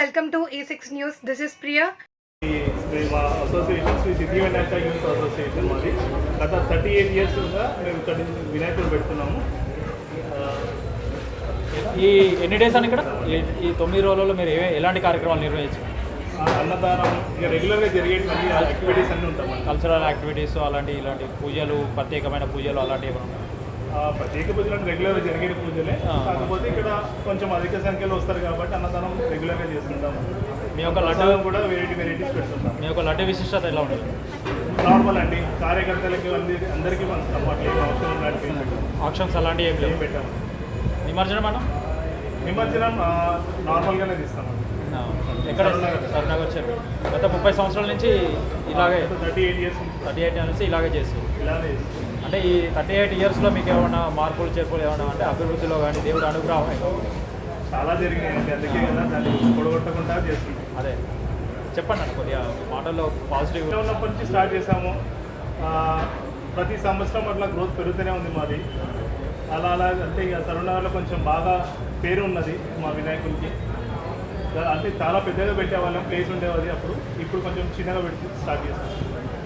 welcome to E6 News. This is Priya. మా association Shri సిద్ధి Vinayaka youth association మాది గత 38 ఇయర్స్గా మేము ఇక్కడ వినాయకుడు పెడుతున్నాము. ఈ ఎన్ని డేస్ అని ఇక్కడ ఈ 9 రోజులలో మీరు ఎలాంటి కార్యక్రమాలు నిర్వహించారు? అన్నదానం ఇక రెగ్యులర్గా జరిగేటువంటి యాక్టివిటీస్ అన్నీ ఉంటాయి. కల్చరల్ యాక్టివిటీస్ ఇలాంటి పూజలు, ప్రత్యేకమైన పూజలు అలాంటివి ఏమైనా? ప్రత్యేక పూజలు అంటే రెగ్యులర్గా జరిగే పూజలే, కాకపోతే ఇక్కడ కొంచెం అధిక సంఖ్యలో వస్తారు కాబట్టి అన్నదానం రెగ్యులర్గా చేస్తుంటాము. మీ యొక్క లడ్డు కూడా వెరైటీస్ పెడుతుంటాం. మీ యొక్క లడ్డు విశిష్టత ఎలా ఉంటుంది? నార్మల్ అండి, కార్యకర్తలకి అందరికీ పంచుతాం. అట్లా అవసరం లాంటివి ఆప్షన్స్ అలాంటివి ఏం లేవు. పెట్టాము. నిమజ్జనం మనం నిమజ్జనం నార్మల్గానే తీస్తాం. ఎక్కడ? సరనగర్ చెరువు. గత 30 సంవత్సరాల నుంచి ఇలాగే 38 ఇయర్స్ నుంచి ఇలాగే చేస్తుంది. ఇలానే అంటే ఈ 38 ఇయర్స్లో మీకు ఏమైనా మార్పులు చేర్పులు ఏమైనా అంటే అభివృద్ధిలో కానీ దేవుడు అనుగ్రహం చాలా జరిగినాయండి. అందుకే కదా దాన్ని పొడగొట్టకుండా చేస్తుంది. అదే చెప్పండి అన్న కొద్దిగా మాటల్లో పాజిటివ్. ఉన్నప్పటి నుంచి స్టార్ట్ చేసాము. ప్రతి సంవత్సరం అట్లా గ్రోత్ పెరుగుతూనే ఉంది మాది. అలా అంటే ఇక సరౌండర్లో కొంచెం బాగా పేరు ఉన్నది మా వినాయకుడికి. అంటే చాలా పెద్దగా పెట్టేవాళ్ళం, ప్లేస్ ఉండేది అప్పుడు. ఇప్పుడు కొంచెం చిన్నగా పెట్టి స్టార్ట్ చేస్తాం.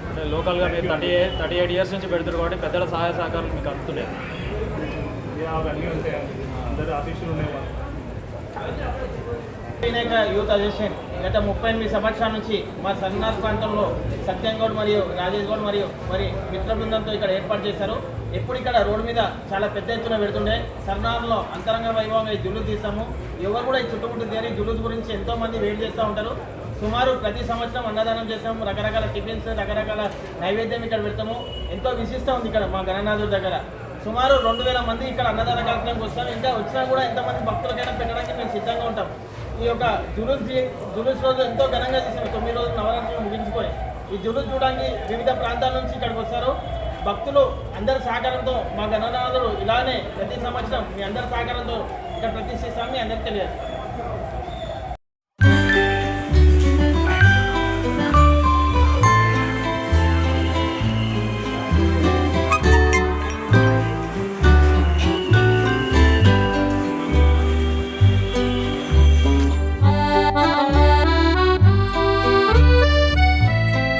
అంటే లోకల్గా మీరు 38 ఇయర్స్ నుంచి పెడుతున్నారు కాబట్టి పెద్దల సహాయ సహకారాలు మీకు అందుతున్నాయి. అవన్నీ ఉంటాయండి, అందరూ ఆఫీసులు ఉండేవాళ్ళు. వినాయక యూత్ అసోసియేషన్ గత 38 సంవత్సరాల నుంచి మా సన్నార్ ప్రాంతంలో సత్యం గౌడ్ మరియు రాజేష్ గౌడ్ మరి మిత్ర బృందంతో ఇక్కడ ఏర్పాటు చేశారు. ఎప్పుడు ఇక్కడ రోడ్డు మీద చాలా పెద్ద ఎత్తున పెడుతుండే సన్నార్లో అంతరంగ వైభవంగా ఈ జులుసు తీస్తాము. ఎవరు కూడా ఈ చుట్టుముట్టు తీరి జులుసు గురించి ఎంతోమంది వెయిట్ చేస్తూ ఉంటారు. సుమారు ప్రతి సంవత్సరం అన్నదానం చేస్తాము. రకరకాల టిఫిన్స్, రకరకాల నైవేద్యం ఇక్కడ పెడతాము. ఎంతో విశిష్టం ఉంది ఇక్కడ మా గణనాథుడి దగ్గర. సుమారు 2000 మంది ఇక్కడ అన్నదాన కార్యక్రమానికి వస్తాం. ఇంకా వచ్చినా కూడా ఎంతమంది భక్తులకైనా పెట్టడానికి మేము సిద్ధంగా ఉంటాం. ఈ యొక్క జులుస్ రోజు ఎంతో ఘనంగా చేసాము. 9 రోజులు నవరాత్రులు ముగించుకొని ఈ జులుస్ చూడడానికి వివిధ ప్రాంతాల నుంచి ఇక్కడికి వస్తారు భక్తులు. అందరి సహకారంతో మా గణనాథుడు ఇలానే ప్రతి సంవత్సరం మీ అందరి సహకారంతో ఇక్కడ ప్రతిష్ఠిస్తామని అందరికీ తెలియజేస్తాం.